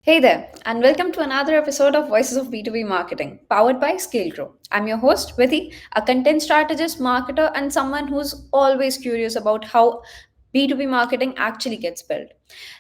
Hey there, and welcome to another episode of Voices of B2B Marketing, powered by Skalegrow. I'm your host, Vidhi, a content strategist, marketer, and someone who's always curious about how B2B marketing actually gets built.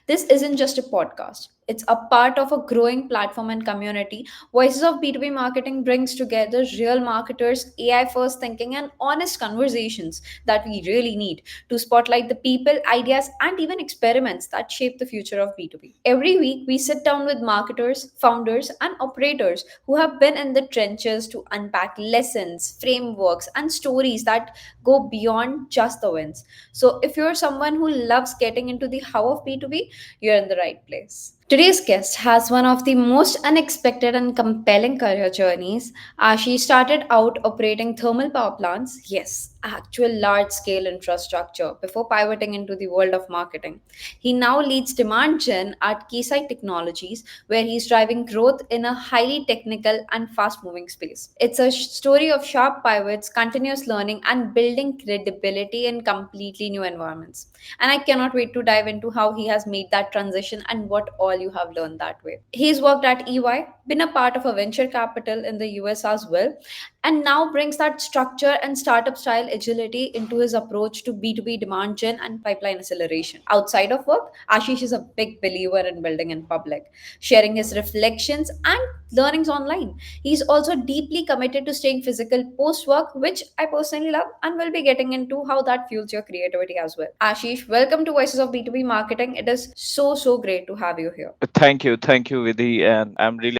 This isn't just a podcast. It's a part of a growing platform and community. Voices of B2B Marketing brings together real marketers, AI first thinking, and honest conversations that we really need to spotlight the people, ideas, and even experiments that shape the future of B2B. Every week, we sit down with marketers, founders, and operators who have been in the trenches to unpack lessons, frameworks, and stories that go beyond just the wins. So, if you're someone who loves getting into the how of B2B, you're in the right place. Today's guest has one of the most unexpected and compelling career journeys. Ashish started out operating thermal power plants, yes, actual large scale infrastructure, before pivoting into the world of marketing. He now leads demand gen at Keysight Technologies, where he's driving growth in a highly technical and fast moving space. It's a story of sharp pivots, continuous learning, and building credibility in completely new environments. And I cannot wait to dive into how he has made that transition and what all you have learned that way. He's worked at EY, been a part of a venture capital in the US as well, and now brings that structure and startup style agility into his approach to B2B demand gen and pipeline acceleration. Outside of work, Ashish is a big believer in building in public, sharing his reflections and learnings online. He's also deeply committed to staying physical post work, which I personally love, and we'll be getting into how that fuels your creativity as well. Ashish, welcome to Voices of B2B Marketing. It is so great to have you here. Thank you, Vidhi, and I'm really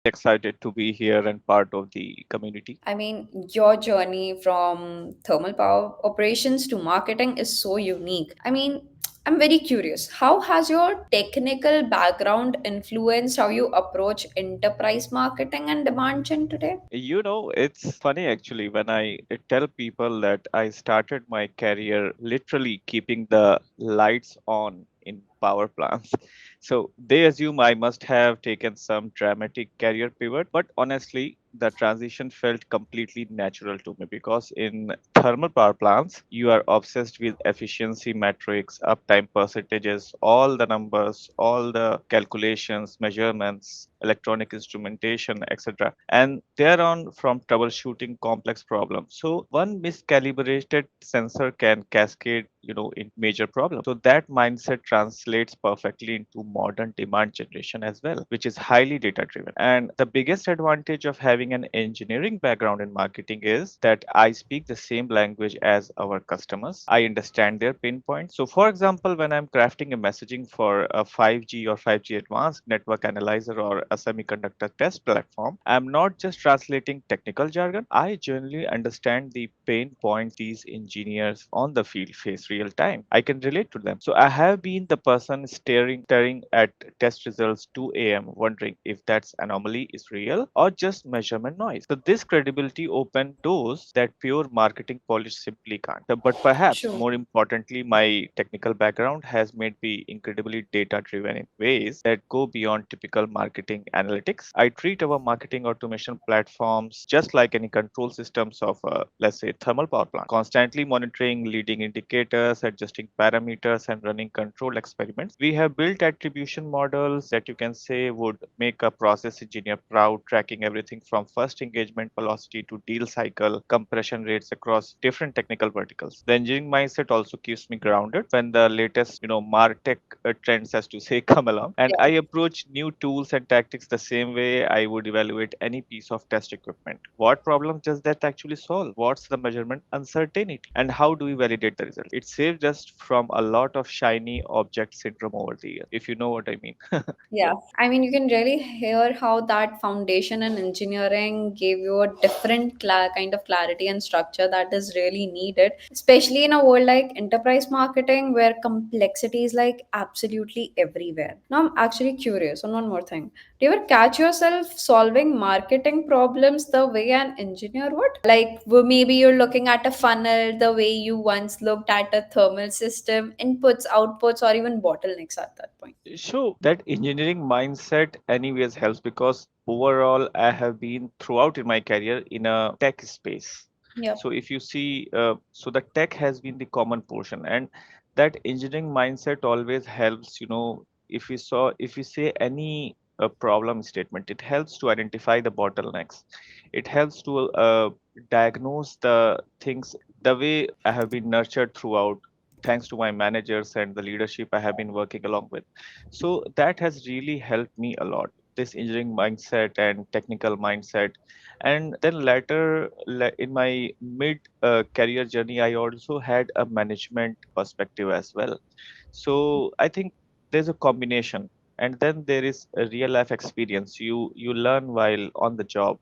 excited to be here and part of the community. I mean, your journey from thermal power operations to marketing is so unique. I mean, I'm very curious. How has your technical background influenced how you approach enterprise marketing and demand gen today? It's funny actually when I tell people that I started my career literally keeping the lights on in power plants. So they assume I must have taken some dramatic career pivot, but honestly, the transition felt completely natural to me because in thermal power plants, you are obsessed with efficiency metrics, uptime percentages, all the numbers, all the calculations, measurements, electronic instrumentation, etc. And they're on from troubleshooting complex problems. So one miscalibrated sensor can cascade, in major problems. So that mindset translates perfectly into modern demand generation as well, which is highly data driven. And the biggest advantage of having an engineering background in marketing is that I speak the same language as our customers. I understand their pain points. So for example, when I'm crafting a messaging for a 5G or 5G advanced network analyzer or a semiconductor test platform, I'm not just translating technical jargon. I genuinely understand the pain points these engineers on the field face real time. I can relate to them. So I have been the person staring at test results 2 a.m. wondering if that's anomaly is real or just measurement noise. So this credibility opened doors that pure marketing polish simply can't. But perhaps True. more importantly, my technical background has made me incredibly data driven in ways that go beyond typical marketing analytics. I treat our marketing automation platforms just like any control systems of, let's say, thermal power plant, constantly monitoring leading indicators, adjusting parameters, and running control experiments. We have built attribution models that you can say would make a process engineer proud, tracking everything from first engagement velocity to deal cycle, compression rates across different technical verticals. The engineering mindset also keeps me grounded when the latest, MarTech trends, as to say, come along. And I approach new tools and tactics the same way I would evaluate any piece of test equipment. What problems does that actually solve? What's the measurement uncertainty? And how do we validate the result? It saves us from a lot of shiny object syndrome over the years, if you know what I mean. Yeah, I mean, you can really hear how that foundation in engineering gave you a different kind of clarity and structure that is really needed, especially in a world like enterprise marketing where complexity is like absolutely everywhere. Now, I'm actually curious on one more thing. Do you ever catch yourself solving marketing problems the way an engineer would? Like, maybe you're looking at a funnel the way you once looked at a thermal system, inputs, outputs, or even bottlenecks at that point. So that engineering mindset anyways helps because overall I have been throughout in my career in a tech space. Yeah. So if you see, so the tech has been the common portion, and that engineering mindset always helps, if we say any problem statement, it helps to identify the bottlenecks. It helps to diagnose the things the way I have been nurtured throughout, thanks to my managers and the leadership I have been working along with. So that has really helped me a lot, this engineering mindset and technical mindset. And then later, in my mid career journey, I also had a management perspective as well. So I think there's a combination, and then there is a real life experience. You learn while on the job.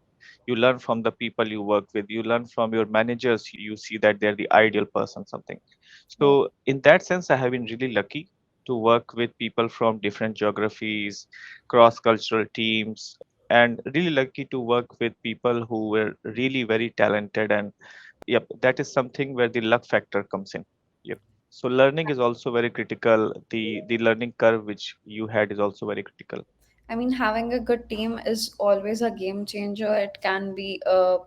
You learn from the people you work with. You learn from your managers. You see that they're the ideal person, something. Yeah. So in that sense, I have been really lucky to work with people from different geographies, cross cultural teams, and really lucky to work with people who were really very talented. And yep, that is something where the luck factor comes in. Yep. So learning is also very critical. The learning curve which you had is also very critical. I mean, having a good team is always a game changer. It can be a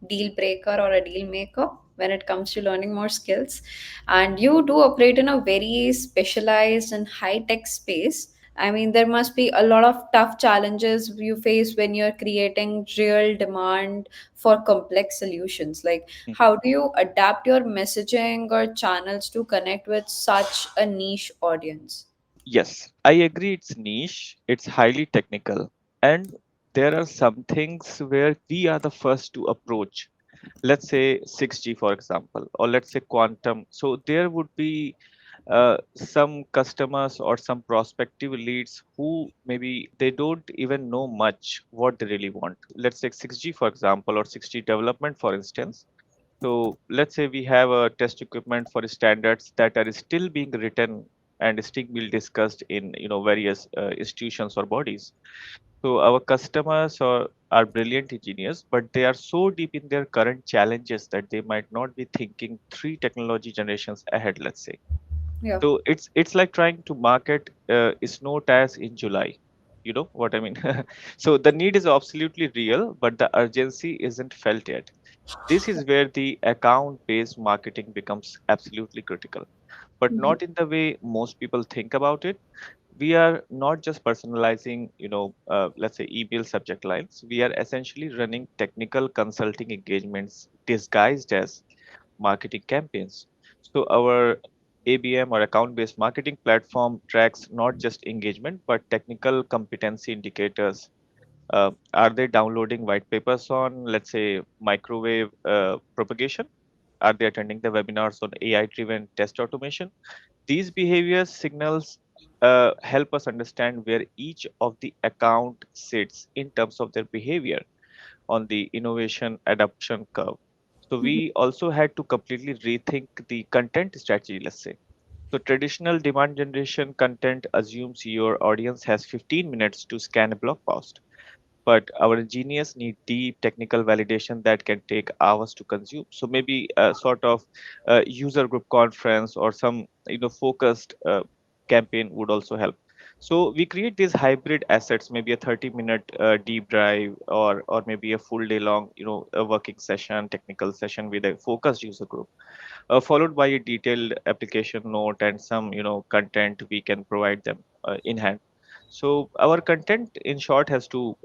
deal breaker or a deal maker when it comes to learning more skills. And you do operate in a very specialized and high tech space. I mean, there must be a lot of tough challenges you face when you're creating real demand for complex solutions. Like, Mhm. how do you adapt your messaging or channels to connect with such a niche audience? Yes, I agree. It's niche. It's highly technical, and there are some things where we are the first to approach. Let's say 6G, for example, or let's say quantum. So there would be some customers or some prospective leads who maybe they don't even know much what they really want. Let's take 6G, for example, or 6G development, for instance. So let's say we have a test equipment for standards that are still being written and still being discussed in various institutions or bodies. So our customers are brilliant engineers, but they are so deep in their current challenges that they might not be thinking three technology generations ahead, let's say. Yeah. So it's like trying to market snow tires in July. You know what I mean? So the need is absolutely real, but the urgency isn't felt yet. This is where the account-based marketing becomes absolutely critical, but Mhm. not in the way most people think about it. We are not just personalizing, let's say email subject lines. We are essentially running technical consulting engagements disguised as marketing campaigns. So our ABM or account based marketing platform tracks not just engagement but technical competency indicators. Are they downloading white papers on, let's say, microwave propagation? Are they attending the webinars on AI driven test automation? These behavior signals help us understand where each of the account sits in terms of their behavior on the innovation adoption curve. So we also had to completely rethink the content strategy, let's say. So traditional demand generation content assumes your audience has 15 minutes to scan a blog post, but our engineers need deep technical validation that can take hours to consume. So maybe a sort of user group conference or some focused campaign would also help. So we create these hybrid assets, maybe a 30-minute deep drive, or maybe a full day long a working session, technical session with a focused user group, followed by a detailed application note and some content we can provide them in hand. So our content in short has to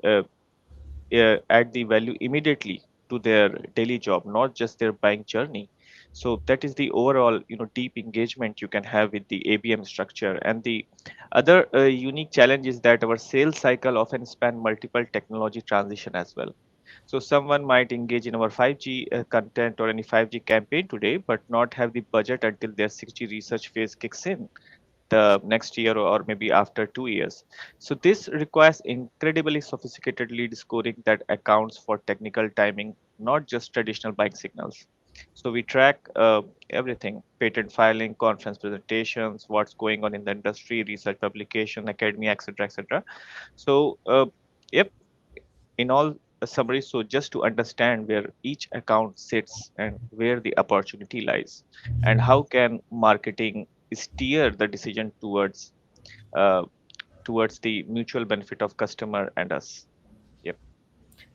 add the value immediately to their daily job, not just their buying journey. So that is the overall, deep engagement you can have with the ABM structure. And the other unique challenge is that our sales cycle often span multiple technology transition as well. So someone might engage in our 5G content or any 5G campaign today, but not have the budget until their 6G research phase kicks in the next year or maybe after 2 years. So this requires incredibly sophisticated lead scoring that accounts for technical timing, not just traditional buying signals. So we track everything: patent filing, conference presentations, what's going on in the industry, research publication, academia, etc., etc. So yep, in all summary, so just to understand where each account sits and where the opportunity lies, and how can marketing steer the decision uh, towards the mutual benefit of customer and us. Yep.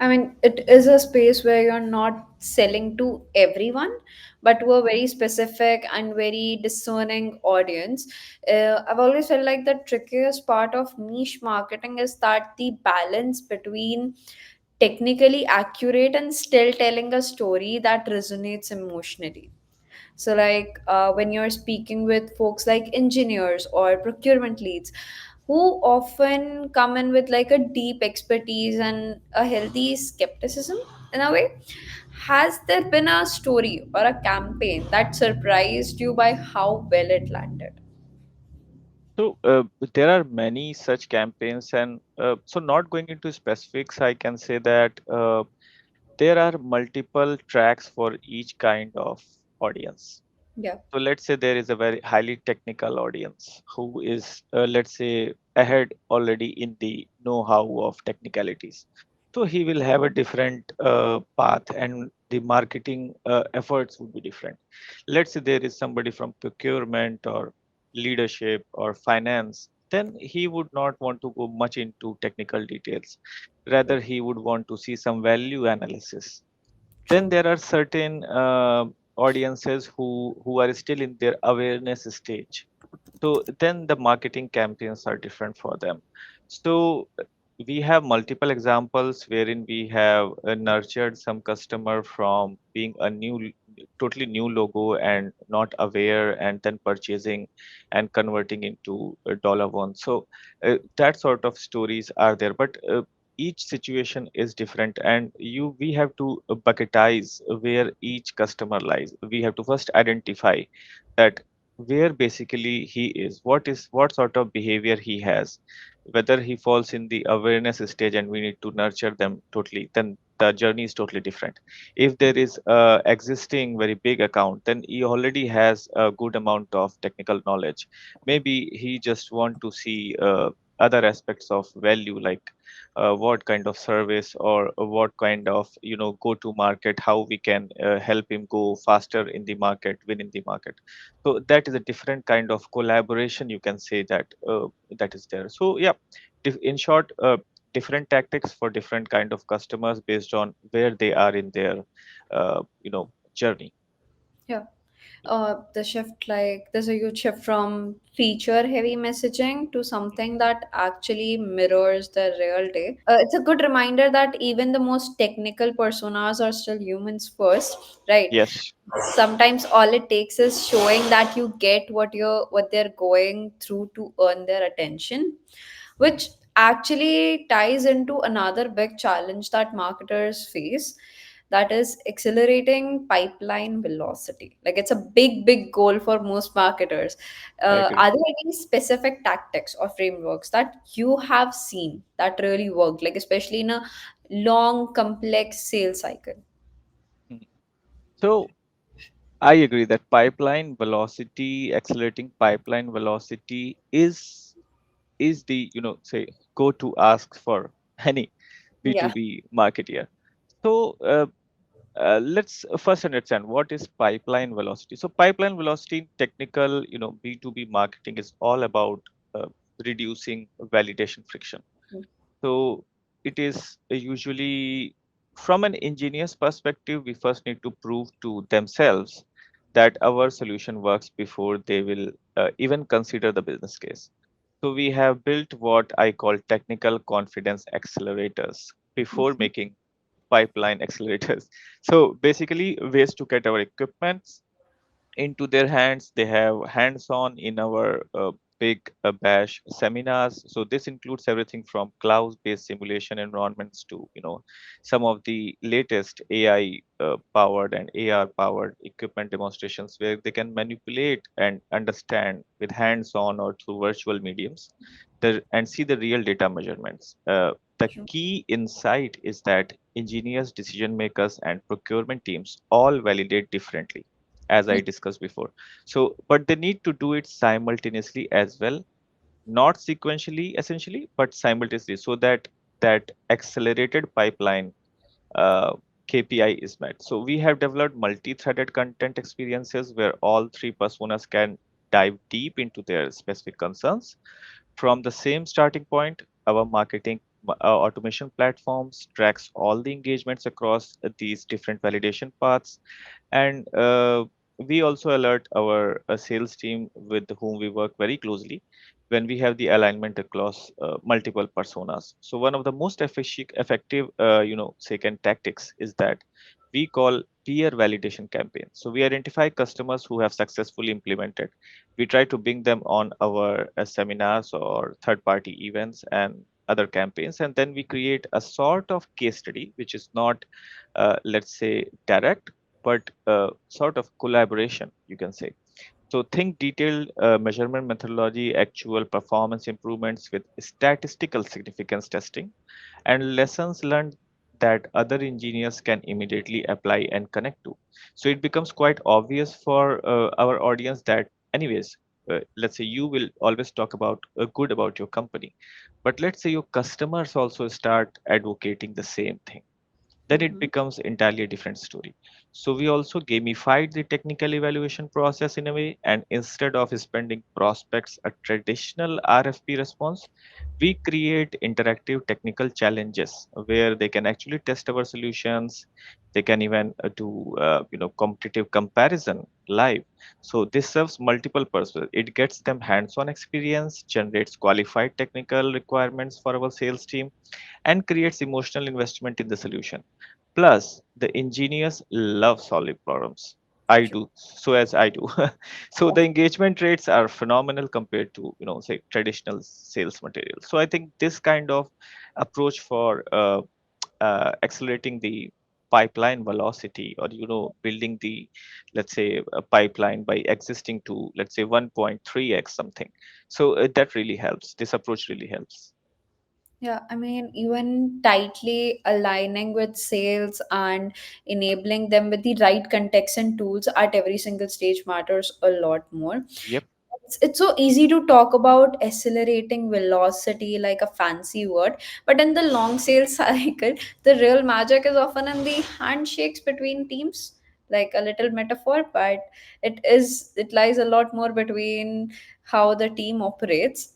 I mean, it is a space where you're not selling to everyone, but to a very specific and very discerning audience. I've always felt like the trickiest part of niche marketing is that the balance between technically accurate and still telling a story that resonates emotionally. So, like when you're speaking with folks like engineers or procurement leads, who often come in with like a deep expertise and a healthy skepticism in a way, has there been a story or a campaign that surprised you by how well it landed? So there are many such campaigns, and so not going into specifics, I can say that there are multiple tracks for each kind of audience. Yeah. So let's say there is a very highly technical audience who is, let's say, ahead already in the know-how of technicalities. So he will have a different path, and the marketing efforts would be different. Let's say there is somebody from procurement or leadership or finance, then he would not want to go much into technical details. Rather, he would want to see some value analysis. Then True. there are certain audiences who are still in their awareness stage, so then the marketing campaigns are different for them. So we have multiple examples wherein we have nurtured some customer from being a totally new logo and not aware, and then purchasing and converting into a dollar one. So that sort of stories are there, but each situation is different, and we have to bucketize where each customer lies. We have to first identify that where basically he is, what sort of behavior he has, whether he falls in the awareness stage and we need to nurture them totally, then the journey is totally different. If there is a existing very big account, then he already has a good amount of technical knowledge. Maybe he just want to see other aspects of value, like what kind of service or what kind of go to market, how we can help him go faster in the market, win in the market. So that is a different kind of collaboration, you can say, that that is there. So yeah, in short, different tactics for different kind of customers based on where they are in their journey. Yeah. The shift, like there's a huge shift from feature heavy messaging to something that actually mirrors the real day. It's a good reminder that even the most technical personas are still humans first, right? Yes. Sometimes all it takes is showing that you get what they're going through to earn their attention, which actually ties into another big challenge that marketers face, that is accelerating pipeline velocity. Like it's a big goal for most marketers. I agree. Are there any specific tactics or frameworks that you have seen that really worked, like especially in a long complex sales cycle? Mhm. So I agree that pipeline velocity, accelerating pipeline velocity is the say go to ask for any Yeah. B2B marketer. So let's first understand what is pipeline velocity. So pipeline velocity in technical B2B marketing is all about uh, reducing validation friction. So it is usually, from an engineer's perspective, we first need to prove to themselves that our solution works before they will even consider the business case. So we have built what I call technical confidence accelerators before Mhm. making pipeline accelerators. So basically, ways to get our equipment into their hands. They have hands-on in our big bash seminars. So this includes everything from cloud-based simulation environments to some of the latest AI powered and AR powered equipment demonstrations where they can manipulate and understand with hands-on or through virtual mediums and see the real data measurements. The key insight is that engineers, decision makers, and procurement teams all validate differently, as I discussed before. So, but they need to do it simultaneously as well, not sequentially essentially, but simultaneously, so that that accelerated pipeline uh, KPI is met. So we have developed multi-threaded content experiences where all three personas can dive deep into their specific concerns from the same starting point. Our marketing automation platforms, tracks all the engagements across these different validation paths, and we also alert our sales team with whom we work very closely when we have the alignment across multiple personas. So one of the most effective, second tactics is that we call peer validation campaign. So we identify customers who have successfully implemented. We try to bring them on our seminars or third-party events and other campaigns, and then we create a sort of case study, which is not, let's say, direct, but sort of collaboration, you can say. So think detailed measurement methodology, actual performance improvements with statistical significance testing, and lessons learned that other engineers can immediately apply and connect to. So it becomes quite obvious for our audience that, anyways, let's say you will always talk about good about your company, but let's say your customers also start advocating the same thing, then it Mm-hmm. becomes entirely a different story. So we also gamified the technical evaluation process in a way, and instead of spending prospects a traditional RFP response, we create interactive technical challenges where they can actually test our solutions. They can even do competitive comparison live. So this serves multiple purposes. It gets them hands-on experience, generates qualified technical requirements for our sales team, and creates emotional investment in the solution. Plus, the engineers love solving problems. I True. do, so as I do. So Yeah. the engagement rates are phenomenal compared to, say, traditional sales material. So I think this kind of approach for accelerating the pipeline velocity, or building the, let's say, a pipeline by existing to, let's say, 1.3x something. So that really helps. This approach really helps. Yeah, I mean, even tightly aligning with sales and enabling them with the right context and tools at every single stage matters a lot more. Yep. It's so easy to talk about accelerating velocity like a fancy word, but in the long sales cycle, the real magic is often in the handshakes between teams, like a little metaphor, but it lies a lot more between how the team operates.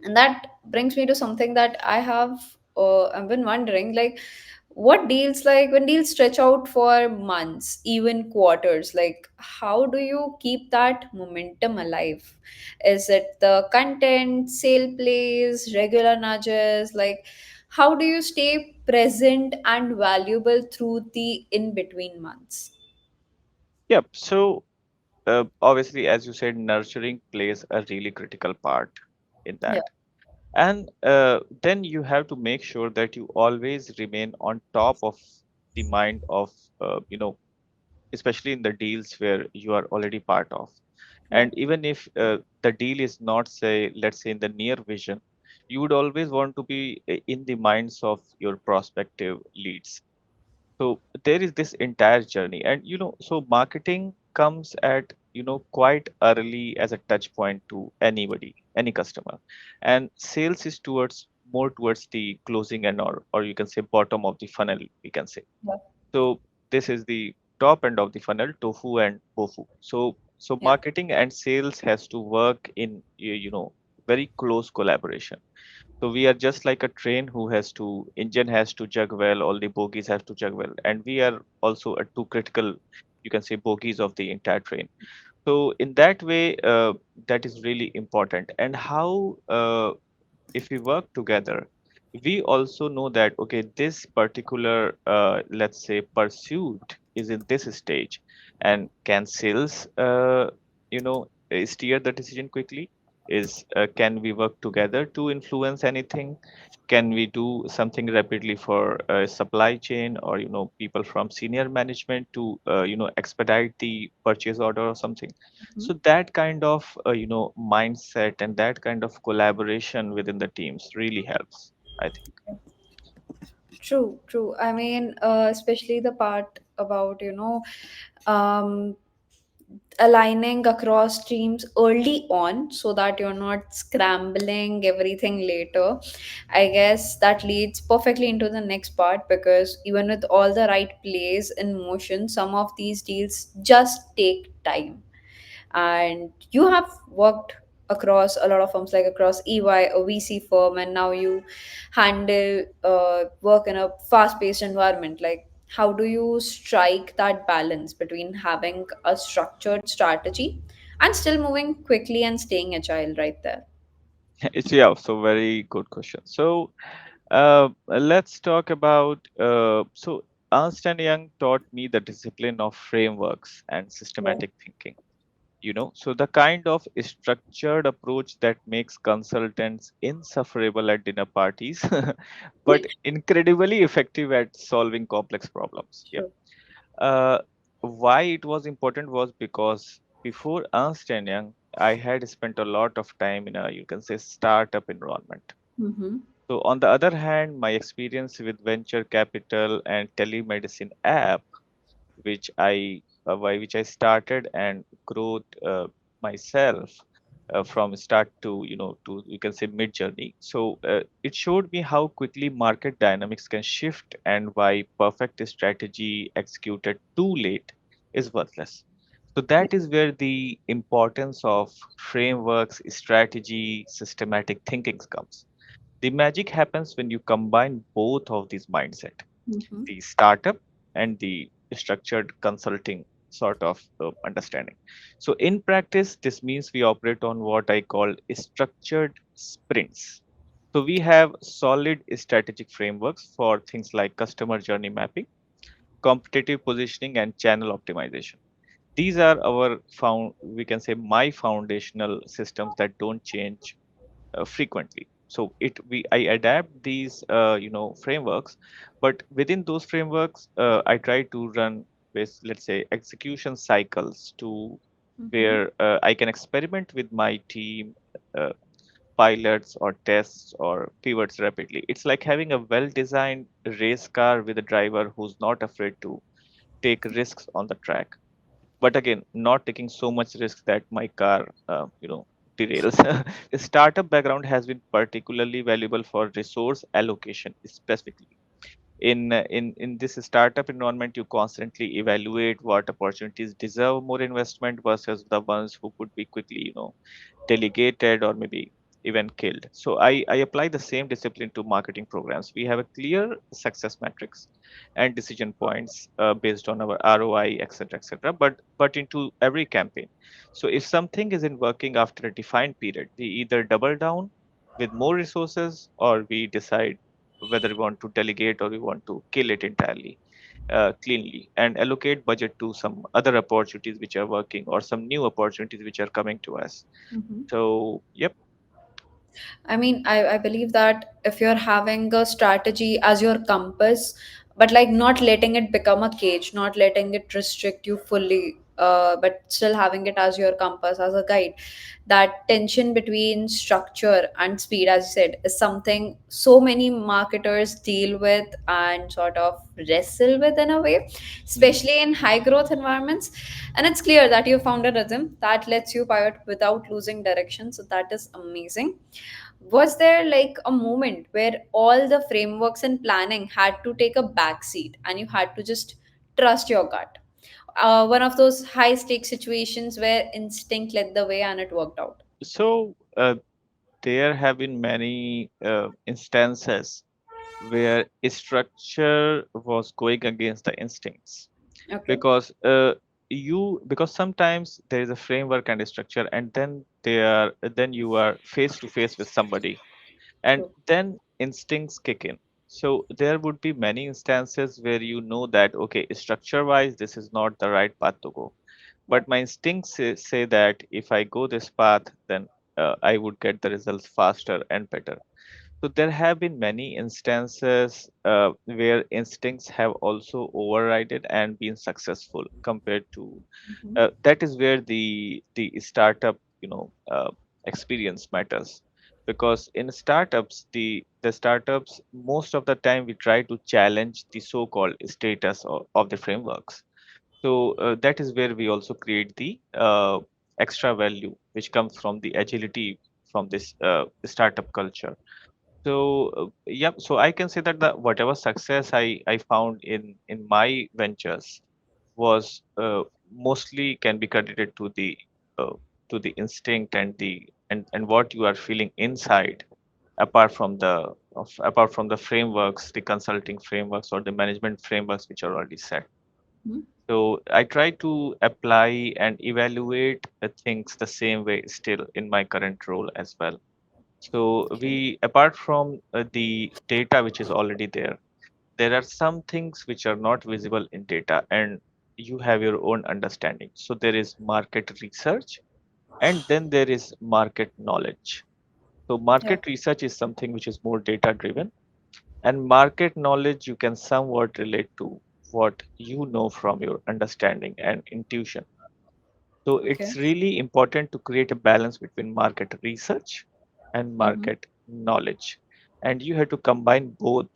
And that brings me to something that I've been wondering, like, what deals, like when deals stretch out for months, even quarters, like how do you keep that momentum alive? Is it the content, sale plays, regular nudges? Like, how do you stay present and valuable through the in between months? Yep. So obviously, as you said, nurturing plays a really critical part in Yeah. that. And then you have to make sure that you always remain on top of the mind of, especially in the deals where you are already part of. Yeah. And even if the deal is not, say, let's say, in the near vision, you would always want to be in the minds of your prospective leads. So there is this entire journey, and so marketing comes at, quite early as a touch point to anybody, any customer, and sales is towards more towards the closing end, or you can say bottom of the funnel, we can say. Yeah. So this is the top end of the funnel, tofu and bofu. So Yeah. marketing and sales has to work in, very close collaboration. So we are just like a train who has to, engine has to jug well, all the bogies have to jug well, and we are also a two critical, you can say, bogies of the entire train. So in that way, that is really important. And how, if we work together, we also know that, okay, this particular, let's say, pursuit is in this stage, and can sales, steer the decision quickly? Can we work together to influence anything? Can we do something rapidly for supply chain, or people from senior management to expedite the purchase order or something? So that kind of mindset and that kind of collaboration within the teams really helps, I think. True, true. I mean, especially the part about, um, aligning across teams early on so that you're not scrambling everything later. I guess that leads perfectly into the next part, because even with all the right plays in motion, some of these deals just take time. And you have worked across a lot of firms, like across EY, a VC firm, and now you handle work in a fast-paced environment. Like, how do you strike that balance between having a structured strategy and still moving quickly and staying agile right there? It's yeah, so very good question. So let's talk about Ernst and Young taught me the discipline of frameworks and Yeah. systematic thinking. So the kind of structured approach that makes consultants insufferable at dinner parties, but incredibly effective at solving complex problems. Yep. True. Uh, why it was important was because before Ernst and Young, I had spent a lot of time in a, you can say, startup environment. Mm-hmm. So on the other hand, my experience with venture capital and telemedicine app, which I started and growth myself from start to to you can say mid journey. So it showed me how quickly market dynamics can shift and why perfect strategy executed too late is worthless. So that is where the importance of frameworks, strategy, systematic thinking comes. The magic happens when you combine both of these mindset, Mm-hmm. the startup and the structured consulting sort of understanding. So in practice, this means we operate on what I call structured sprints. So we have solid strategic frameworks for things like customer journey mapping, competitive positioning, and channel optimization. These are our we can say my foundational systems that don't change frequently. So it we I adapt these frameworks, but within those frameworks I try to run with, let's say, execution cycles to Mm-hmm. where I can experiment with my team, uh, pilots or tests or pivots rapidly. It's like having a well designed race car with a driver who's not afraid to take risks on the track, but again not taking so much risk that my car derails. The startup background has been particularly valuable for resource allocation specifically. In this startup environment, you constantly evaluate what opportunities deserve more investment versus the ones who could be quickly delegated or maybe even killed. So I apply the same discipline to marketing programs. We have a clear success metrics and decision points based on our ROI, etc., etc. But into every campaign. So if something isn't working after a defined period, we either double down with more resources or we decide whether we want to delegate or we want to kill it entirely cleanly and allocate budget to some other opportunities which are working or some new opportunities which are coming to us. Mm-hmm. So, yep. I mean, I believe that if you're having a strategy as your compass, but like not letting it become a cage, not letting it restrict you fully, but still having it as your compass, as a guide, that tension between structure and speed, as you said, is something so many marketers deal with and sort of wrestle with in a way, Mhm. especially in high growth environments. And it's clear that you found a rhythm that lets you pivot without losing direction. So that is amazing. Was there like a moment where all the frameworks and planning had to take a back seat and you had to just trust your gut? One of those high stakes situations where instinct led the way and it worked out. So, there have been many instances where structure was going against the instincts Okay. because because sometimes there is a framework and a structure and then you are face to face with somebody and True. then instincts kick in. So there would be many instances where you know that okay, structure wise this is not the right path to go, Yeah. but my instincts say that if I go this path, then I would get the results faster and better. So there have been many instances where instincts have also overridden and been successful compared to Mhm. that is where the startup experience matters, because in startups the startups most of the time we try to challenge the so-called status of the frameworks. So that is where we also create the extra value which comes from the agility from this startup culture. So yeah, so I can say that the whatever success I found in my ventures was mostly can be credited uh, to the instinct and and what you are feeling inside, apart from apart from the frameworks, the consulting frameworks or the management frameworks which are already set. Mhm. So I try to apply and evaluate things the same way still in my current role as well. So Okay. we, apart from the data which is already there are some things which are not visible in data, and you have your own understanding. So there is market research, and then there is market knowledge. So Yeah. market research is something which is more data driven, and market knowledge you can somewhat relate to what you know from your understanding and intuition. So Okay. it's really important to create a balance between market research and Mm-hmm. market knowledge. And you have to combine both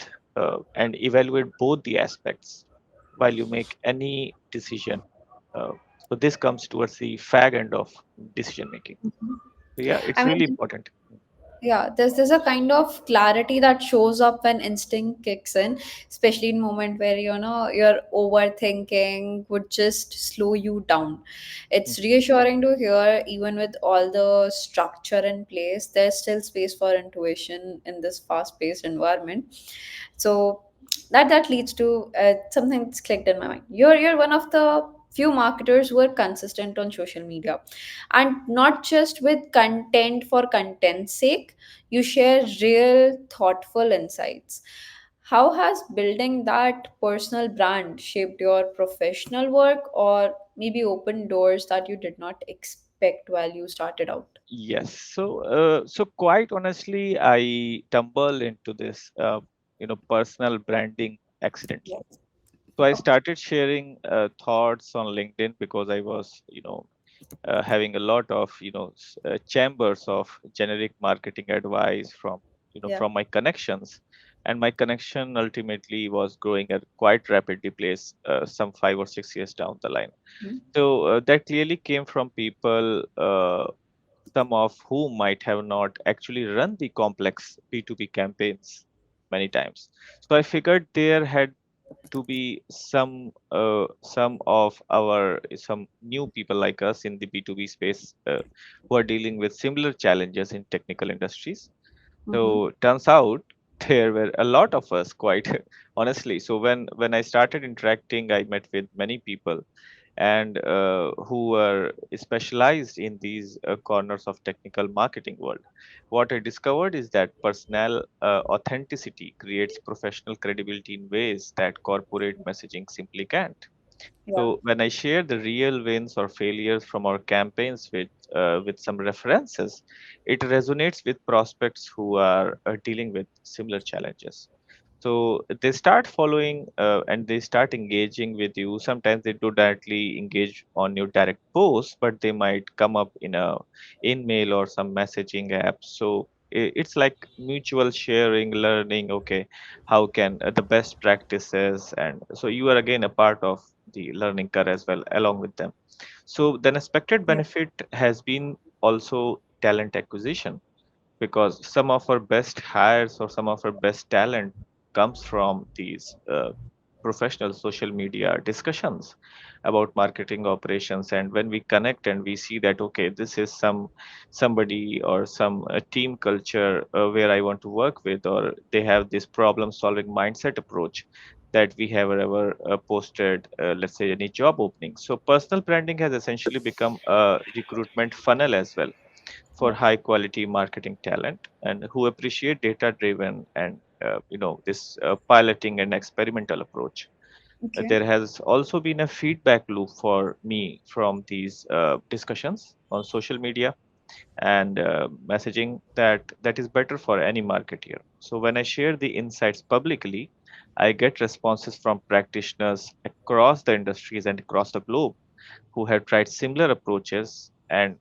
and evaluate both the aspects while you make any decision. Uh, so this comes towards the fag end of decision making. So yeah, I it's really mean, important. yeah, there's a kind of clarity that shows up when instinct kicks in, especially in moment where your overthinking would just slow you down. It's reassuring to hear even with all the structure in place, there's still space for intuition in this fast-paced environment. So that leads to something that's clicked in my mind. You're one of the few marketers who are consistent on social media, and not just with content for content's sake. You share real thoughtful insights. How has building that personal brand shaped your professional work, or maybe opened doors that you did not expect while you started out? Yes. So quite honestly, I tumble into this, personal branding accidentally. Yes. So I Okay. started sharing thoughts on LinkedIn because I was, having a lot of, chambers of generic marketing advice from, Yeah. from my connections, and my connection ultimately was growing at quite rapidly place, some 5 or 6 years down the line. Mhm. So that clearly came from people, some of whom might have not actually run the complex B2B campaigns many times. So I figured there had to be some new people like us in the B2B space, who are dealing with similar challenges in technical industries. Mhm. So turns out there were a lot of us, quite honestly. So when I started interacting, I met with many people, and who were specialized in these corners of technical marketing world. What I discovered is that personal authenticity creates professional credibility in ways that corporate messaging simply can't. Yeah. So when I share the real wins or failures from our campaigns with some references, it resonates with prospects who are dealing with similar challenges. So they start following, and they start engaging with you. Sometimes they do directly engage on your direct posts, but they might come up in a in mail or some messaging app. So it's like mutual sharing, learning. Okay, how can the best practices, and so you are again a part of the learning curve as well along with them. So the unexpected Yeah. benefit has been also talent acquisition, because some of our best hires or some of our best talent comes from these professional social media discussions about marketing operations. And when we connect and we see that, okay, this is somebody or some team culture where I want to work with, or they have this problem solving mindset approach that we have ever posted, let's say, any job opening. So personal branding has essentially become a recruitment funnel as well for Yeah. high quality marketing talent, and who appreciate data driven and this piloting and experimental approach. Okay. There has also been a feedback loop for me from these discussions on social media and messaging that is better for any marketer. So when I share the insights publicly, I get responses from practitioners across the industries and across the globe who have tried similar approaches, and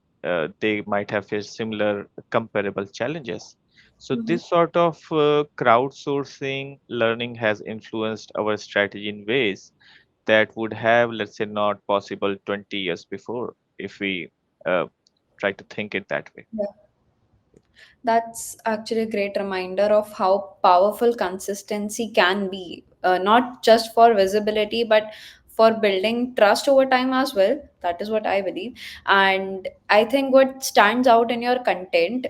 they might have faced similar comparable challenges. So Mhm. this sort of crowdsourcing learning has influenced our strategy in ways that would have, let's say, not possible 20 years before if we uh, try to think it that way. Yeah. That's actually a great reminder of how powerful consistency can be, not just for visibility, but for building trust over time as well. That is what I believe. And I think what stands out in your content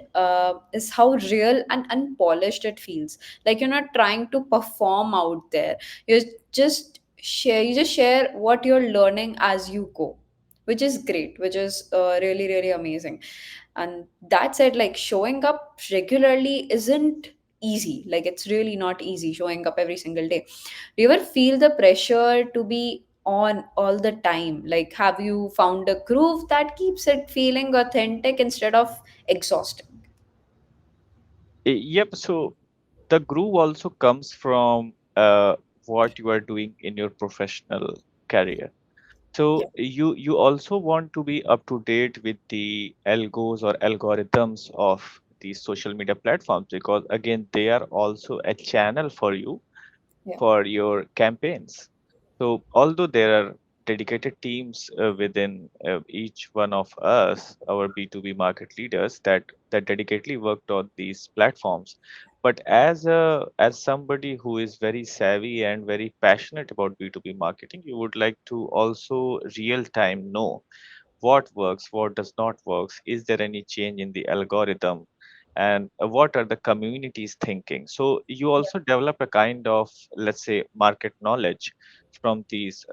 is how real and unpolished it feels. Like you're not trying to perform out there. You just share what you're learning as you go, which is great, which is really really amazing. And that said, like showing up regularly isn't easy. Like it's really not easy showing up every single day. Do you ever feel the pressure to be on all the time? Like have you found a groove that keeps it feeling authentic instead of exhausting? Yep. So the groove also comes from what you are doing in your professional career. So Yeah. you also want to be up to date with the algos or algorithms of these social media platforms, because again they are also a channel for you Yeah. for your campaigns. So, although there are dedicated teams within each one of us, our B2B market leaders, that dedicatedly worked on these platforms, but as somebody who is very savvy and very passionate about B2B marketing, you would like to also real time know what works, what does not works, is there any change in the algorithm, and what are the communities thinking. So you Yeah. also develop a kind of, let's say, market knowledge from these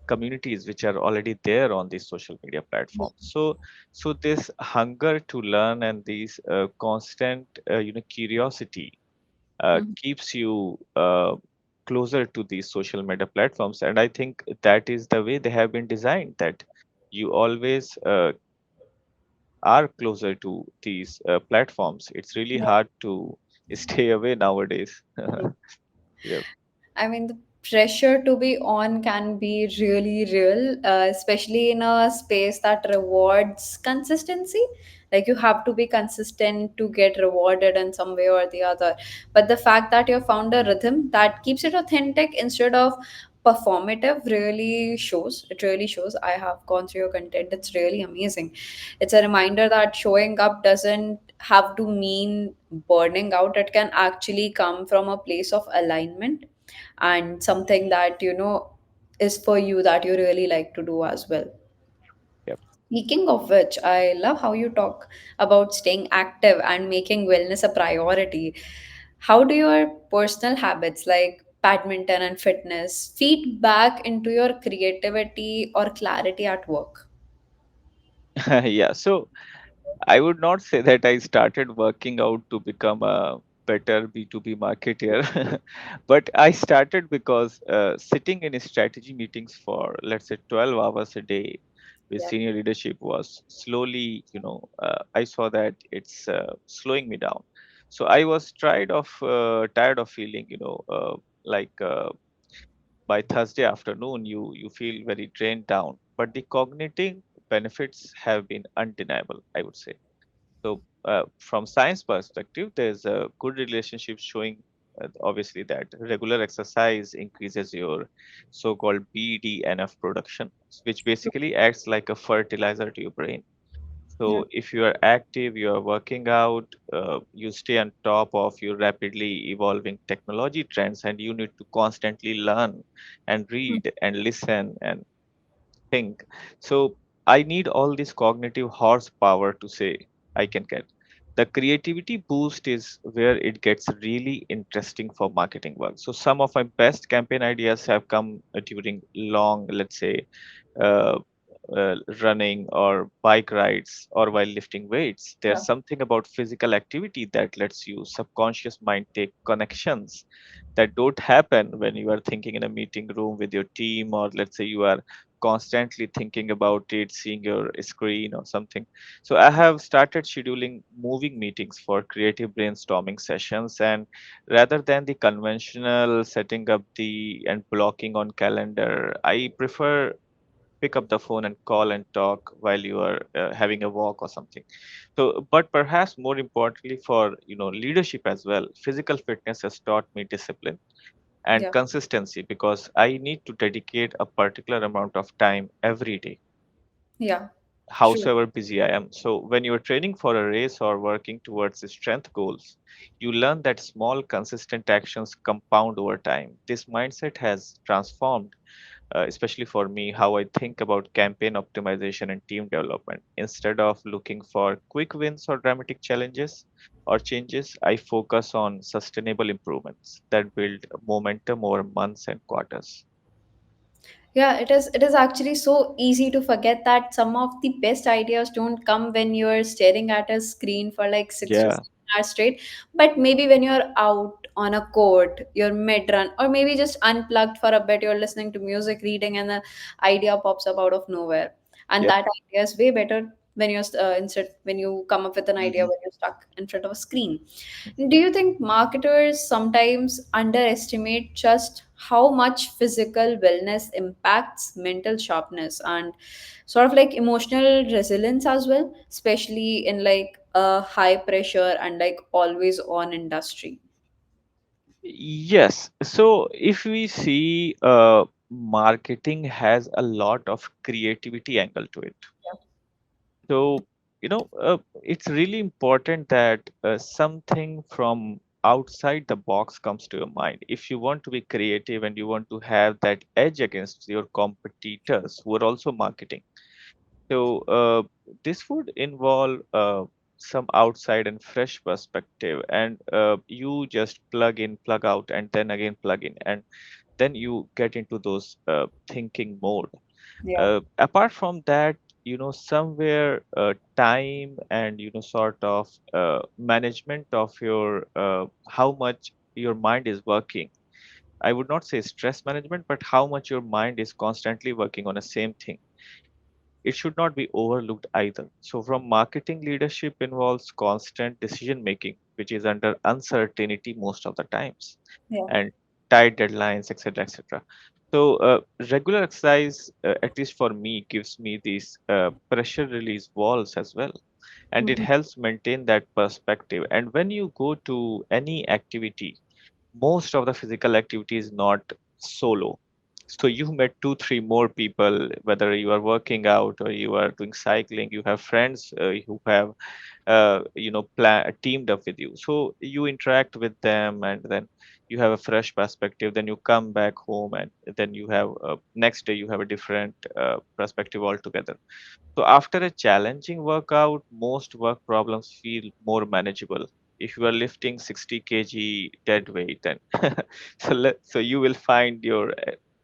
communities which are already there on these social media Yeah. platforms. So this hunger to learn and these constant curiosity Mhm. keeps you closer to these social media platforms, and I think that is the way they have been designed, that you always are closer to these platforms. It's really Yeah. hard to stay away nowadays. Yeah. I mean, the pressure to be on can be really real, especially in a space that rewards consistency. Like, you have to be consistent to get rewarded in some way or the other. But the fact that you found a rhythm that keeps it authentic instead of performative really shows. It really shows. I have gone through your content. It's really amazing. It's a reminder that showing up doesn't have to mean burning out. It can actually come from a place of alignment and something that is for you, that you really like to do as well. Yep. Speaking of which, I love how you talk about staying active and making wellness a priority. How do your personal habits like badminton and fitness feed back into your creativity or clarity at work? Yeah. So I would not say that I started working out to become a better B2B marketer, but I started because sitting in strategy meetings for, let's say, 12 hours a day with Yeah. senior leadership was slowly, I saw that it's slowing me down. So I was tired of feeling, like by Thursday afternoon, you feel very drained down. But the cognitive benefits have been undeniable, I would say. So, from science perspective, there's a good relationship showing obviously that regular exercise increases your so-called BDNF production, which basically acts like a fertilizer to your brain. Yeah. So, if you are active, you are working out, you stay on top of your rapidly evolving technology trends, and you need to constantly learn and Hmm. read and listen and think. So I need all this cognitive horsepower to say I can get. The creativity boost is where it gets really interesting for marketing work. So some of my best campaign ideas have come during long, let's say, uh, running or bike rides or while lifting weights. Yeah. There's something about physical activity that lets you subconscious mind take connections that don't happen when you are thinking in a meeting room with your team, or let's say you are constantly thinking about it, seeing your screen or something. So I have started scheduling moving meetings for creative brainstorming sessions, and rather than the conventional setting up the and blocking on calendar, I prefer pick up the phone and call and talk while you are having a walk or something. So but perhaps more importantly for leadership as well, physical fitness has taught me discipline and Yeah. consistency, because I need to dedicate a particular amount of time every day, Yeah. True. howsoever busy I am. So, when you're training for a race or working towards the strength goals, you learn that small, consistent actions compound over time. This mindset has transformed especially for me, how I think about campaign optimization and team development. Instead of looking for quick wins or dramatic challenges or changes, I focus on sustainable improvements that build momentum over months and quarters. Yeah, it is actually so easy to forget that some of the best ideas don't come when you're staring at a screen for like 6 to Yeah. 7 hours straight, but maybe when you're out on a court, you're mid run, or maybe just unplugged for a bit, you're listening to music, reading, and the idea pops up out of nowhere. And Yep. that idea is way better when you're instead when you come up with an idea Hmm. when you're stuck in front of a screen. Do you think marketers sometimes underestimate just how much physical wellness impacts mental sharpness and sort of like emotional resilience as well, especially in like a high pressure and like always on industry? Yes. So if we see, marketing has a lot of creativity angle to it. So, it's really important that something from outside the box comes to your mind. If you want to be creative and you want to have that edge against your competitors who are also marketing. So, this would involve some outside and fresh perspective, and you just plug in, plug out, and then again plug in, and then you get into those thinking mode. Yeah. Apart from that, somewhere time and sort of management of your how much your mind is working. I would not say stress management, but how much your mind is constantly working on the same thing, it should not be overlooked either. So from marketing, leadership involves constant decision making, which is under uncertainty most of the times, Yeah. and tight deadlines, etc., etc. So regular exercise, at least for me, gives me these pressure release walls as well, and it Mhm. helps maintain that perspective. And when you go to any activity, most of the physical activity is not solo. So you met two, three more people, whether you are working out or you are doing cycling, you have friends who have, teamed up with you. So you interact with them, and then you have a fresh perspective. Then you come back home, and then you have next day you have a different perspective altogether. So after a challenging workout, most work problems feel more manageable. If you are lifting 60 kg dead weight, then so you will find your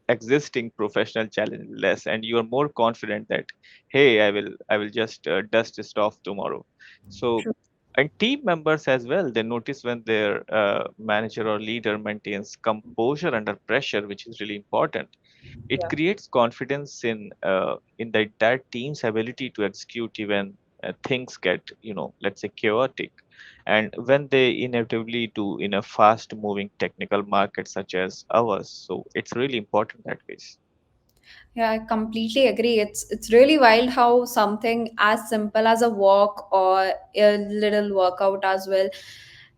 existing professional challenge less, and you are more confident that, hey, I will just dust this off tomorrow. So, True. and team members as well, they notice when their manager or leader maintains composure under pressure, which is really important. It Yeah. creates confidence in the entire team's ability to execute even things get, let's say, chaotic, and when they inevitably do in a fast moving technical market such as ours. So it's really important that case. Yeah, I completely agree. It's really wild how something as simple as a walk or a little workout as well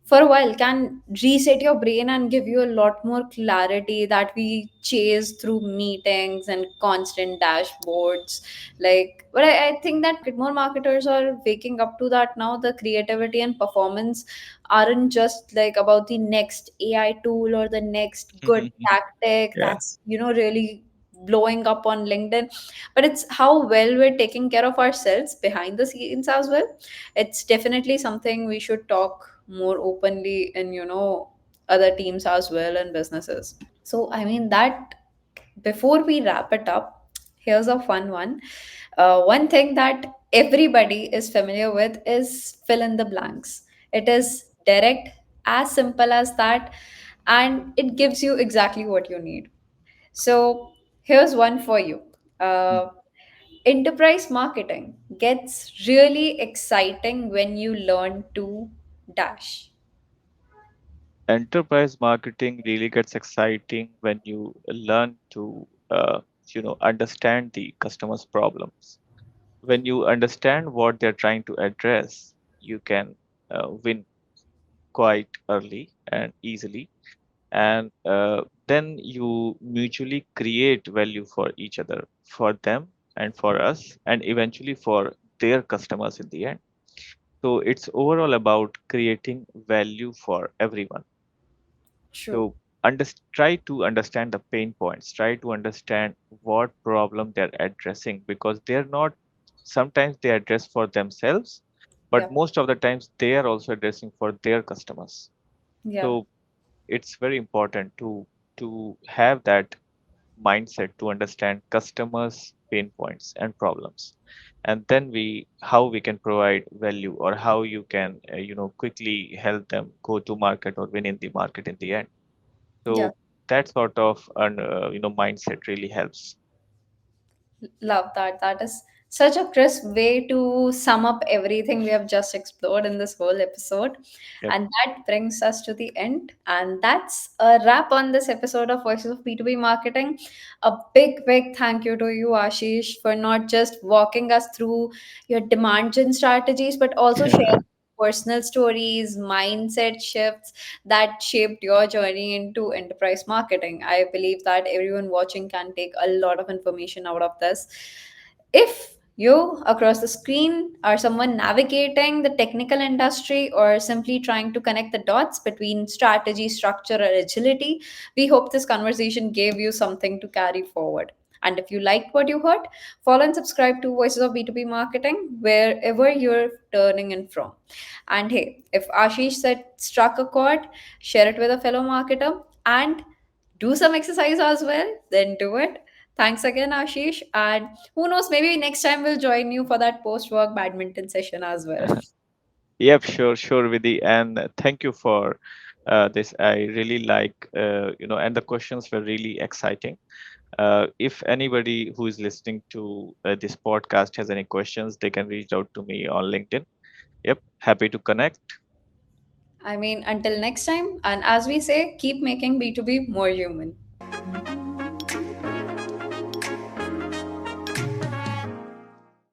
for a while can reset your brain and give you a lot more clarity that we chase through meetings and constant dashboards. Like, but I think that more marketers are waking up to that now. The creativity and performance aren't just like about the next AI tool or the next good tactic Yeah. that's really blowing up on LinkedIn, but it's how well we're taking care of ourselves behind the scenes as well. It's definitely something we should talk more openly in, other teams as well and businesses. So, I mean, that before we wrap it up, here's a fun one. One thing that everybody is familiar with is fill in the blanks. It is direct, as simple as that, and it gives you exactly what you need. So here's one for you. Uh, Enterprise marketing gets really exciting when you learn to dash. Enterprise marketing really gets exciting when you learn to understand the customer's problems. When you understand what they're trying to address, you can win quite early and easily, and then you mutually create value for each other, for them and for us, and eventually for their customers in the end. So it's overall about creating value for everyone. True. So try to understand the pain points, try to understand what problem they're addressing, because they're not, sometimes they address for themselves, but Yeah. most of the times they are also addressing for their customers. Yeah. So it's very important to have that mindset to understand customers pain points and problems, and then we how we can provide value, or how you can quickly help them go to market or win in the market in the end. Yeah. So that sort of mindset really helps. Love that. That is such a crisp way to sum up everything we have just explored in this whole episode. Yep. And that brings us to the end. And that's a wrap on this episode of Voices of B2B Marketing. A big, big thank you to you, Ashish, for not just walking us through your demand gen strategies, but also sharing personal stories, mindset shifts that shaped your journey into enterprise marketing. I believe that everyone watching can take a lot of information out of this. If you across the screen are someone navigating the technical industry or simply trying to connect the dots between strategy, structure, or agility, we hope this conversation gave you something to carry forward. And if you liked what you heard, follow and subscribe to Voices of B2B Marketing wherever you're turning in from. And hey, if Ashish said struck a chord, share it with a fellow marketer and do some exercise as well, then do it. Thanks again, Ashish. And who knows, maybe next time we'll join you for that post work badminton session as well. Yep, sure, Vidhi, and thank you for this. I really like, and the questions were really exciting. If anybody who is listening to this podcast has any questions, they can reach out to me on LinkedIn. Yep, happy to connect. I mean, until next time, and as we say, keep making B2B more human.